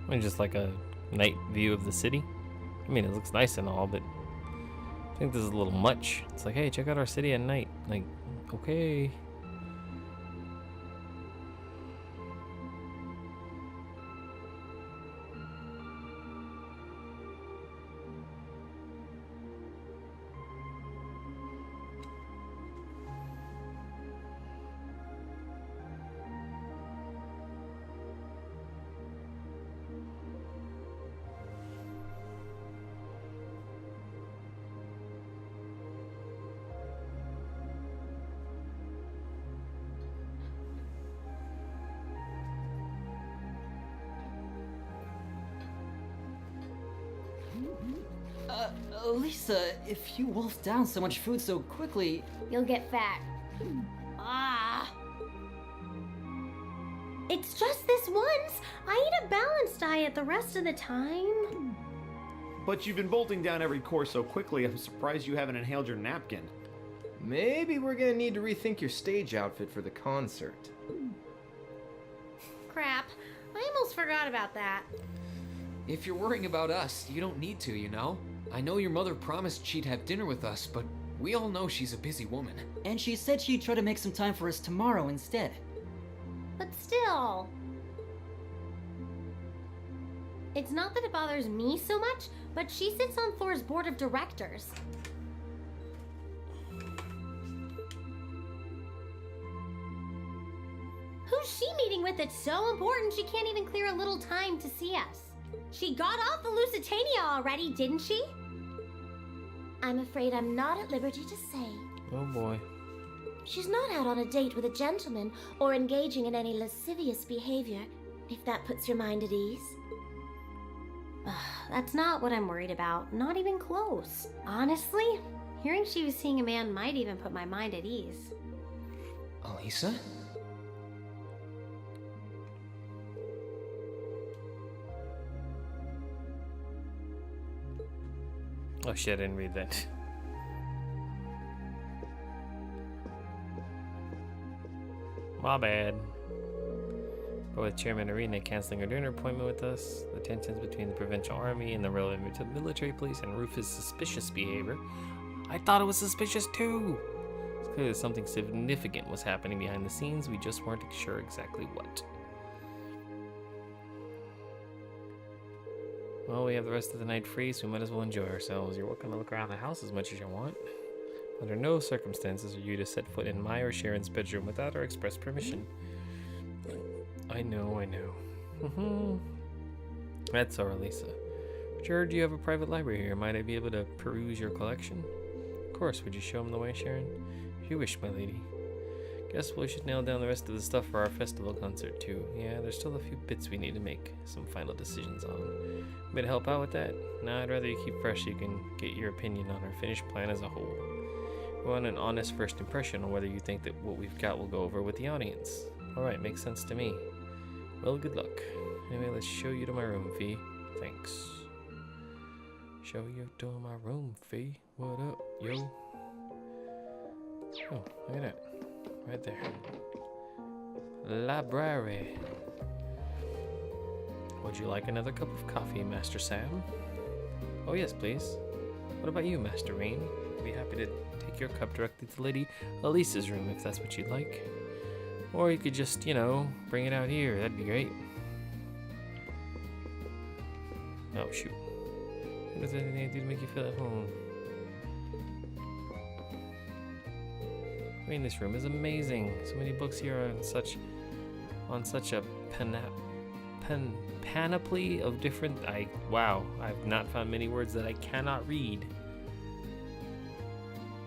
And just like a night view of the city. I mean, it looks nice and all, but I think this is a little much. It's like, hey, check out our city at night. Like, okay. Lisa, if you wolf down so much food so quickly... You'll get fat. Ah! It's just this once. I eat a balanced diet the rest of the time. But you've been bolting down every course so quickly, I'm surprised you haven't inhaled your napkin. Maybe we're gonna need to rethink your stage outfit for the concert. Crap. I almost forgot about that. If you're worrying about us, you don't need to, you know? I know your mother promised she'd have dinner with us, but we all know she's a busy woman. And she said she'd try to make some time for us tomorrow instead. But still. It's not that it bothers me so much, but she sits on Thor's board of directors. Who's she meeting with that's so important she can't even clear a little time to see us? She got off the Lusitania already, didn't she? I'm afraid I'm not at liberty to say. Oh boy. She's not out on a date with a gentleman or engaging in any lascivious behavior, if that puts your mind at ease. That's not what I'm worried about. Not even close. Honestly, hearing she was seeing a man might even put my mind at ease. Elisa? Oh shit, I didn't read that. My bad. But with Chairman Arena canceling her dinner appointment with us, the tensions between the Provincial Army and the relevant military police and Rufus' suspicious behavior, I thought it was suspicious too. It's clear that something significant was happening behind the scenes, we just weren't sure exactly what. Well, we have the rest of the night free, so we might as well enjoy ourselves. You're welcome to look around the house as much as you want. Under no circumstances are you to set foot in my or Sharon's bedroom without our express permission. I know. That's all, Lisa. Sure, do you have a private library here? Might I be able to peruse your collection? Of course, would you show him the way, Sharon? If you wish, my lady. Guess we should nail down the rest of the stuff for our festival concert, too. Yeah, there's still a few bits we need to make some final decisions on. Want me to help out with that? No, I'd rather you keep fresh so you can get your opinion on our finished plan as a whole. We want an honest first impression on whether you think that what we've got will go over with the audience. Alright, makes sense to me. Well, good luck. Anyway, let's show you to my room, Fee. Thanks. Show you to my room, Fee. What up, yo? Oh, look at that. Right there. Library. Would you like another cup of coffee, Master Sam? Oh yes, please. What about you, Master Rain? I'd be happy to take your cup directly to Lady Elisa's room if that's what you'd like. Or you could just, bring it out here. That'd be great. Oh, shoot. What does anything do to make you feel at home? I mean, this room is amazing. So many books here on such a panoply of different. Wow, I've not found many words that I cannot read.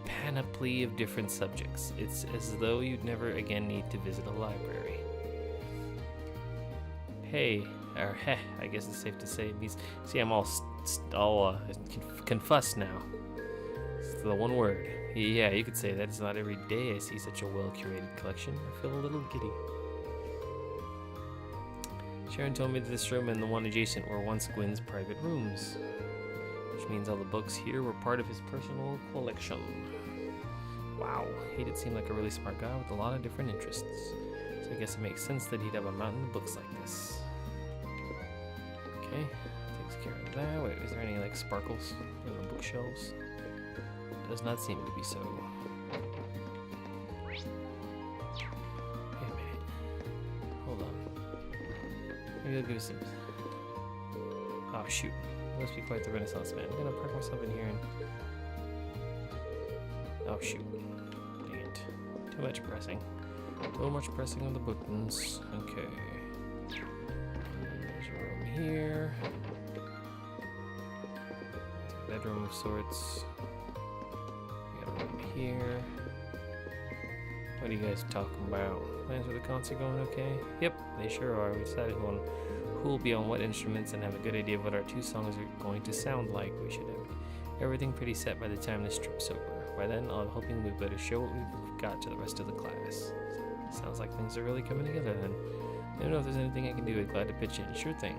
Panoply of different subjects. It's as though you'd never again need to visit a library. Hey, or heh, I guess it's safe to say. See, I'm all confused now. It's the one word. Yeah, you could say that. It's not every day I see such a well-curated collection. I feel a little giddy. Sharon told me that this room and the one adjacent were once Gwen's private rooms, which means all the books here were part of his personal collection. Wow, he did seem like a really smart guy with a lot of different interests. So I guess it makes sense that he'd have a mountain of books like this. Okay, takes care of that. Wait, is there any sparkles in the bookshelves? Does not seem to be so. Wait a minute. Hold on. Maybe I'll give us some. Oh shoot! Must be quite the Renaissance man. I'm gonna park myself in here and. Oh shoot! Dang it! Too much pressing. Too much pressing on the buttons. Okay. There's a room here. Bedroom of sorts. Here. What are you guys talking about? Plans for the concert going okay? Yep, they sure are. We decided who will be on what instruments and have a good idea of what our two songs are going to sound like. We should have everything pretty set by the time this trip's over. By then, I'm hoping we'd better show what we've got to the rest of the class. Sounds like things are really coming together then. I don't know if there's anything I can do. I'm glad to pitch in. Sure thing.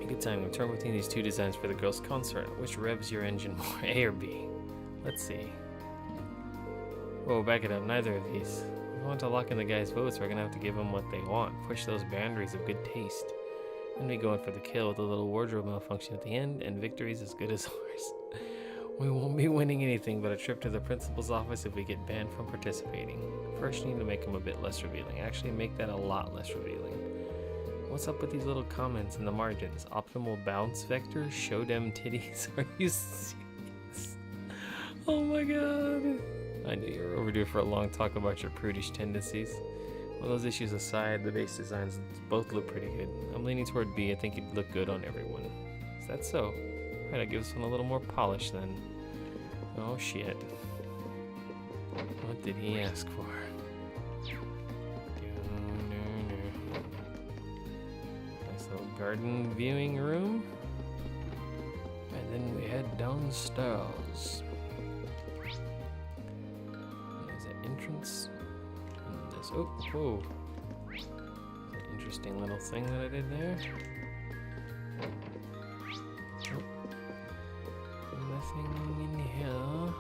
A good time. I'm torn between these two designs for the girls' concert. Which revs your engine more, A or B? Let's see. Whoa, back it up. Neither of these. If we want to lock in the guys' votes, we're gonna have to give them what they want. Push those boundaries of good taste. Then we go in for the kill with a little wardrobe malfunction at the end, and victory's as good as ours. We won't be winning anything but a trip to the principal's office if we get banned from participating. First, you need to make them a bit less revealing. Actually, make that a lot less revealing. What's up with these little comments in the margins? Optimal bounce vector? Show them titties? Are you serious? Oh my god. I knew you were overdue for a long talk about your prudish tendencies. Well, those issues aside, the base designs both look pretty good. I'm leaning toward B. I think it'd look good on everyone. Is that so? Right, I'll give this one a little more polish then. Oh shit. What did he ask for? Nice little garden viewing room. And then we head downstairs. There's an entrance. And this, oh, whoa. An interesting little thing that I did there. Nothing in here.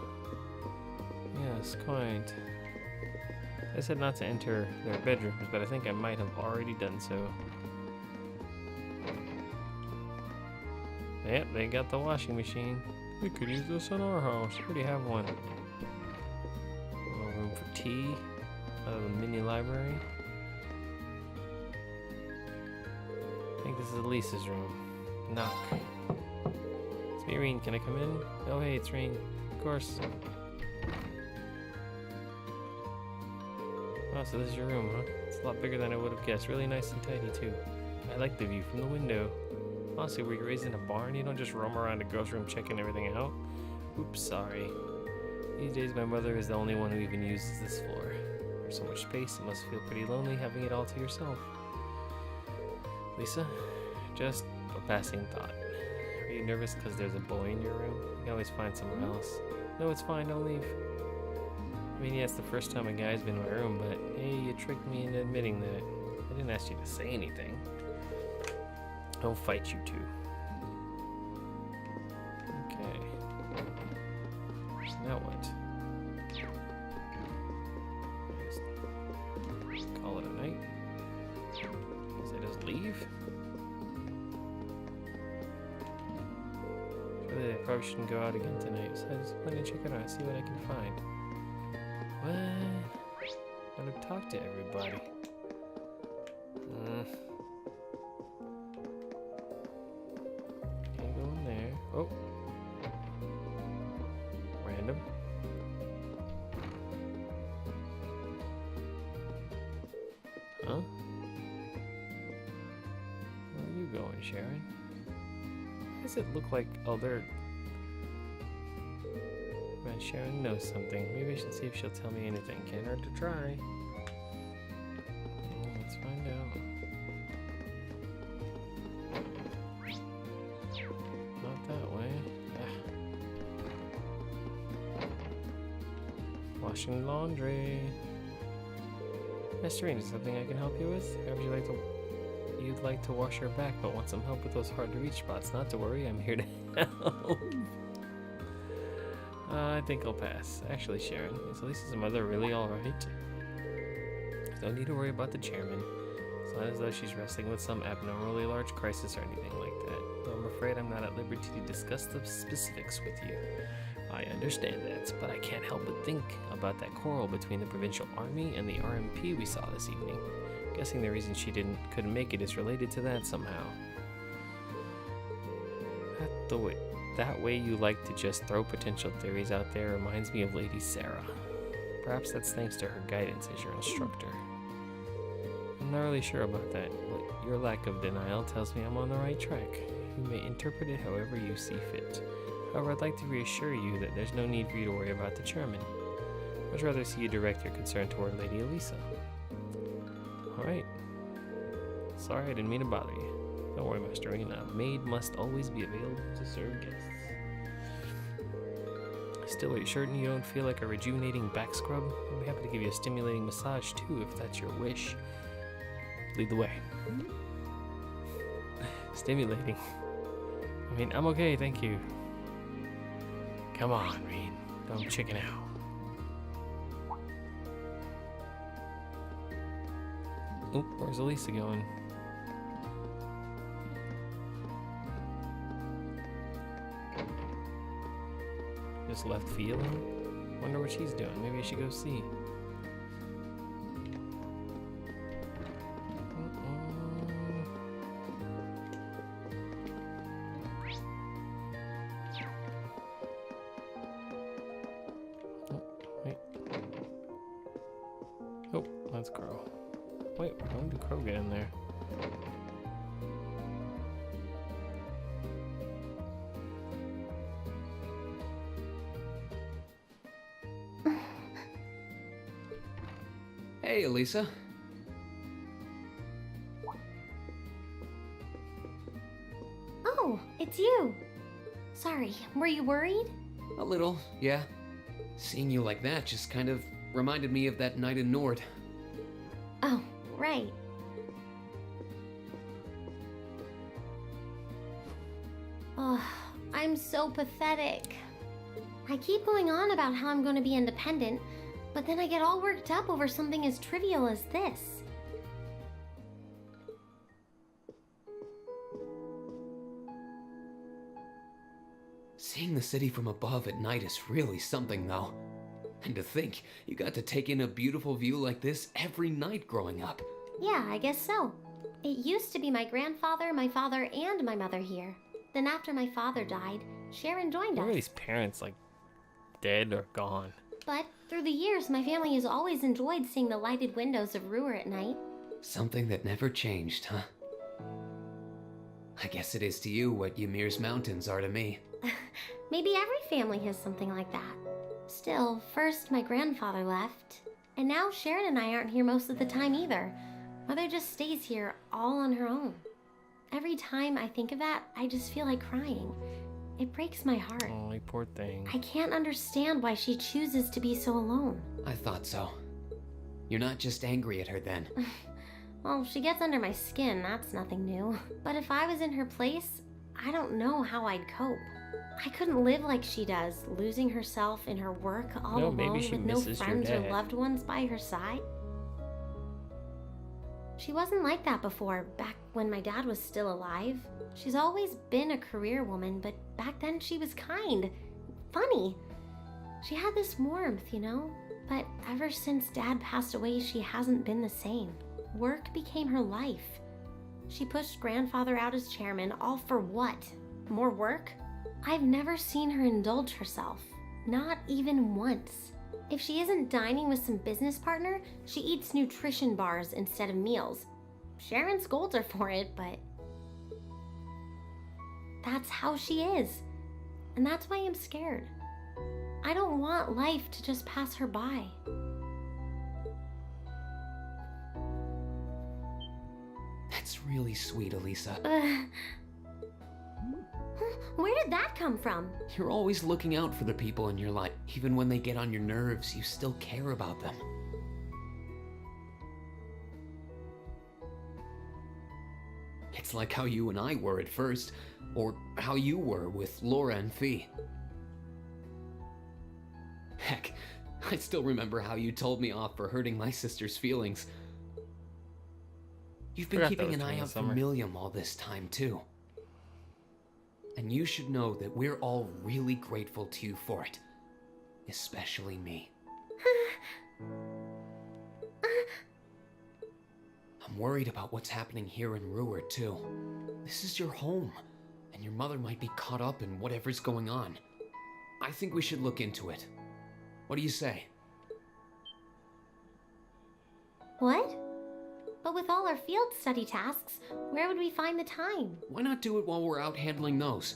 Yes, quite. I said not to enter their bedrooms, but I think I might have already done so. Yep, they got the washing machine. We could use this in our house. We already have one. A little room for tea. Out of the mini library. I think this is Elisa's room. Knock. It's me, Reen. Can I come in? Oh, hey, it's Reen. Of course. Oh, so this is your room, huh? It's a lot bigger than I would have guessed. Really nice and tidy, too. I like the view from the window. Honestly, were you raised in a barn? You don't just roam around a girl's room checking everything out? Oops, sorry. These days, my mother is the only one who even uses this floor. There's so much space, it must feel pretty lonely having it all to yourself. Lisa, just a passing thought. Are you nervous because there's a boy in your room? You can always find somewhere else. No, it's fine, don't leave. I mean, yeah, it's the first time a guy's been in my room, but hey, you tricked me into admitting that. I didn't ask you to say anything. I'll fight you two. Okay. So now what? Just call it a night. Guess I just leave? Really, I probably shouldn't go out again tonight, so I just wanted to check it out and see what I can find. What? Gotta talk to everybody. Can't go in there. Oh. Random. Huh? Where are you going, Sharon? Why does it look like... Oh, they're... Man, Sharon knows something. Maybe I should see if she'll tell me anything. Can't hurt to try. Let's find out. Not that way. Washing laundry. Master Rain, is something I can help you with? How would you like to... You'd like to wash your back, but want some help with those hard-to-reach spots. Not to worry, I'm here to help. I think I'll pass. Actually, Sharon, is Elisa's mother really alright? Don't need to worry about the chairman. It's not as though she's wrestling with some abnormally large crisis or anything like that. Though I'm afraid I'm not at liberty to discuss the specifics with you. I understand that, but I can't help but think about that quarrel between the Provincial Army and the RMP we saw this evening. Guessing the reason she couldn't make it is related to that somehow. That way you like to just throw potential theories out there reminds me of Lady Sarah. Perhaps that's thanks to her guidance as your instructor. I'm not really sure about that, but your lack of denial tells me I'm on the right track. You may interpret it however you see fit. However, I'd like to reassure you that there's no need for you to worry about the chairman. I'd rather see you direct your concern toward Lady Elisa. Alright. Sorry, I didn't mean to bother you. Don't worry, Master Rain. A maid must always be available to serve guests. Still, are you certain you don't feel like a rejuvenating back scrub? I'd be happy to give you a stimulating massage too, if that's your wish. Lead the way. Stimulating. I mean, I'm okay, thank you. Come on, Reed. Don't chicken out. Oop, where's Elisa going? Just left feeling? Wonder what she's doing. Maybe I should go see. Wait. Oh, that's Crow. Wait, when did Crow get in there? Hey, Elisa. Oh, it's you. Sorry, were you worried? A little, yeah. Seeing you like that just kind of reminded me of that night in Nord. Oh, right. Oh, I'm so pathetic. I keep going on about how I'm going to be independent, but then I get all worked up over something as trivial as this. Seeing the city from above at night is really something, though. And to think, you got to take in a beautiful view like this every night growing up. Yeah, I guess so. It used to be my grandfather, my father, and my mother here. Then after my father died, Sharon joined us. Are these parents like dead or gone? But through the years, my family has always enjoyed seeing the lighted windows of Ruhr at night. Something that never changed, huh? I guess it is to you what Ymir's mountains are to me. Maybe every family has something like that. Still, first my grandfather left, and now Sharon and I aren't here most of the time either. Mother just stays here all on her own. Every time I think of that, I just feel like crying. It breaks my heart. Oh, you poor thing. I can't understand why she chooses to be so alone. I thought so. You're not just angry at her then. Well, she gets under my skin, that's nothing new. But if I was in her place, I don't know how I'd cope. I couldn't live like she does, losing herself in her work all No, maybe alone she with no misses your friends or dad. loved ones by her side. She wasn't like that before, back when my dad was still alive. She's always been a career woman, but back then she was kind, funny. She had this warmth, you know? But ever since Dad passed away, she hasn't been the same. Work became her life. She pushed Grandfather out as chairman, all for what? More work? I've never seen her indulge herself. Not even once. If she isn't dining with some business partner, she eats nutrition bars instead of meals. Sharon scolds her for it, but that's how she is. And that's why I'm scared. I don't want life to just pass her by. That's really sweet, Elisa. Where did that come from? You're always looking out for the people in your life. Even when they get on your nerves, you still care about them. It's like how you and I were at first, or how you were with Laura and Fee. Heck, I still remember how you told me off for hurting my sister's feelings. You've been Forgot that keeping was an during eye the out for summer. Milliam all this time, too. And you should know that we're all really grateful to you for it. Especially me. I'm worried about what's happening here in Ruhr, too. This is your home, and your mother might be caught up in whatever's going on. I think we should look into it. What do you say? What? But with all our field study tasks, where would we find the time? Why not do it while we're out handling those?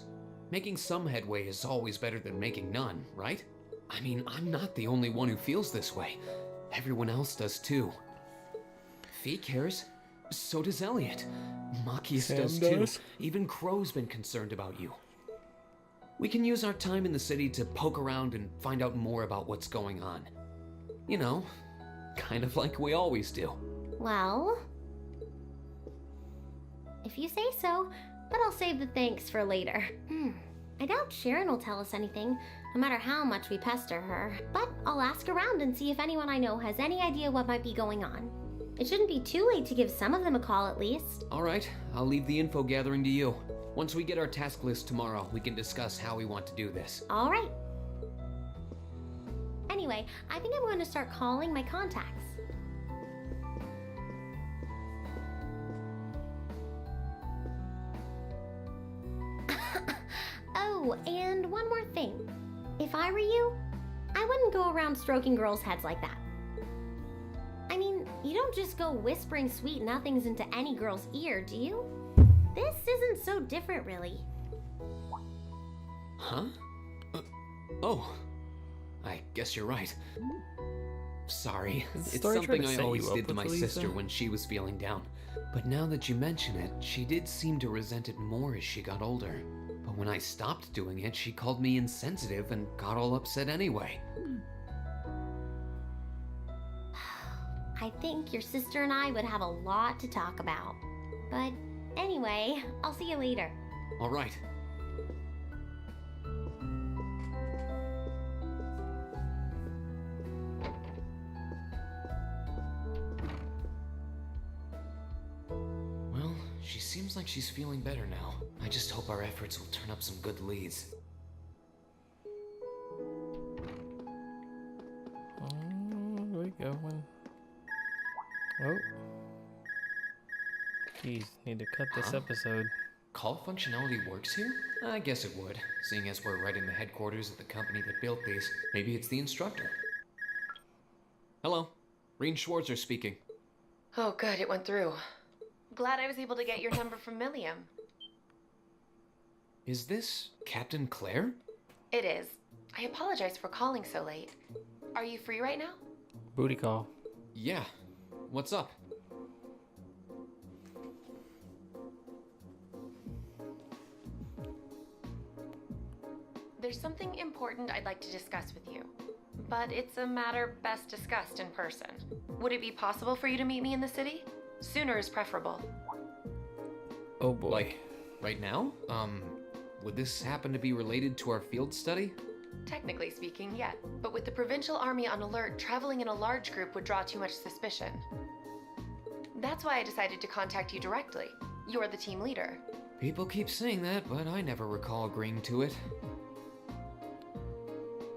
Making some headway is always better than making none, right? I mean, I'm not the only one who feels this way. Everyone else does too. Fee cares. So does Elliot. Machias Sam does too. does. Even Crow's been concerned about you. We can use our time in the city to poke around and find out more about what's going on. You know, kind of like we always do. Well, if you say so, but I'll save the thanks for later. I doubt Sharon will tell us anything, no matter how much we pester her. But I'll ask around and see if anyone I know has any idea what might be going on. It shouldn't be too late to give some of them a call at least. All right, I'll leave the info gathering to you. Once we get our task list tomorrow, we can discuss how we want to do this. All right. Anyway, I think I'm going to start calling my contacts. Oh, and one more thing. If I were you, I wouldn't go around stroking girls' heads like that. I mean, you don't just go whispering sweet nothings into any girl's ear, do you? This isn't so different, really. Huh? Oh, I guess you're right. Sorry, it's something I always did to my sister when she was feeling down. But now that you mention it, she did seem to resent it more as she got older. But when I stopped doing it, she called me insensitive and got all upset anyway. I think your sister and I would have a lot to talk about. But anyway, I'll see you later. All right. Well, she seems like she's feeling better now. I just hope our efforts will turn up some good leads. Where we going? Oh. Geez, need to cut this episode. Call functionality works here? I guess it would, seeing as we're right in the headquarters of the company that built these. Maybe it's the instructor. Hello, Reen Schwarzer speaking. Oh, good, it went through. Glad I was able to get your number from Milliam. Is this Captain Claire? It is. I apologize for calling so late. Are you free right now? Booty call. Yeah. What's up? There's something important I'd like to discuss with you, but it's a matter best discussed in person. Would it be possible for you to meet me in the city? Sooner is preferable. Oh boy. Like, right now? Would this happen to be related to our field study? Technically speaking, yeah. But with the Provincial Army on alert, traveling in a large group would draw too much suspicion. That's why I decided to contact you directly. You're the team leader. People keep saying that, but I never recall agreeing to it.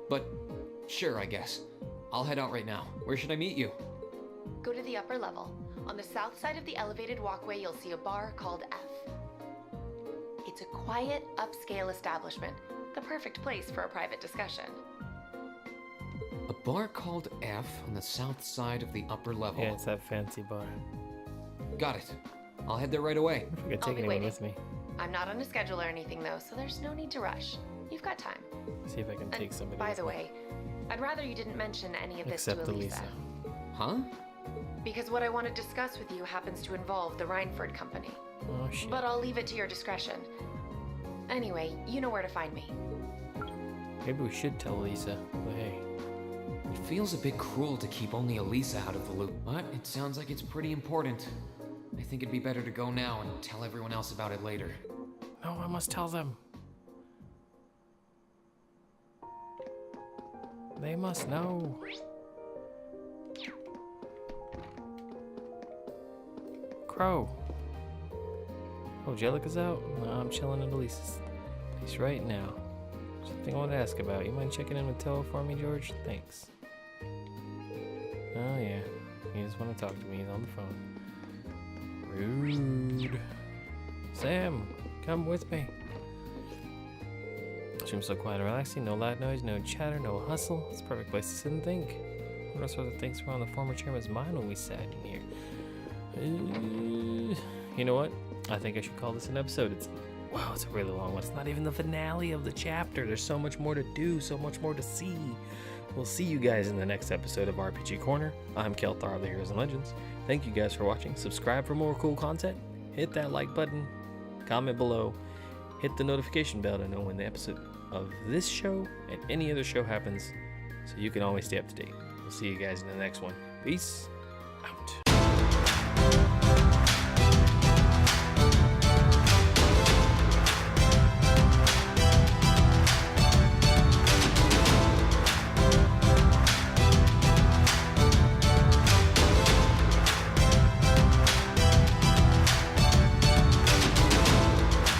But, sure, I guess. I'll head out right now. Where should I meet you? Go to the upper level. On the south side of the elevated walkway, you'll see a bar called F. It's a quiet, upscale establishment. The perfect place for a private discussion. A bar called F on the south side of the upper level. Yeah, it's that fancy bar. Got it. I'll head there right away. I forget I'll taking be anyone waiting. with me. I'm not on a schedule or anything though, so there's no need to rush. You've got time. See if I can take And somebody by with the me. way, I'd rather you didn't mention any of this Except to Elisa. Huh? Because what I want to discuss with you happens to involve the Rhineford Company. Oh shit. But I'll leave it to your discretion. Anyway, you know where to find me. Maybe we should tell Lisa. But hey. It feels a bit cruel to keep only Elisa out of the loop, but it sounds like it's pretty important. I think it'd be better to go now and tell everyone else about it later. No, I must tell them. They must know. Crow. Oh, Jellica's out? No, I'm chilling at Elisa's place right now. Something I want to ask about. You mind checking in with Toe for me, George? Thanks. Oh, yeah. He just want to talk to me. He's on the phone. Rude. Sam, come with me. Seems so quiet and relaxing. No loud noise, no chatter, no hustle. It's a perfect place to sit and think. What else sort of things were on the former chairman's mind when we sat in here? You know what? I think I should call this an episode. Wow, it's a really long one. It's not even the finale of the chapter. There's so much more to do, so much more to see. We'll see you guys in the next episode of RPG Corner. I'm Kelthar of the Heroes and Legends. Thank you guys for watching. Subscribe for more cool content. Hit that like button. Comment below. Hit the notification bell to know when the of this show and any other show happens, so you can always stay up to date. We'll see you guys in the next one. Peace out.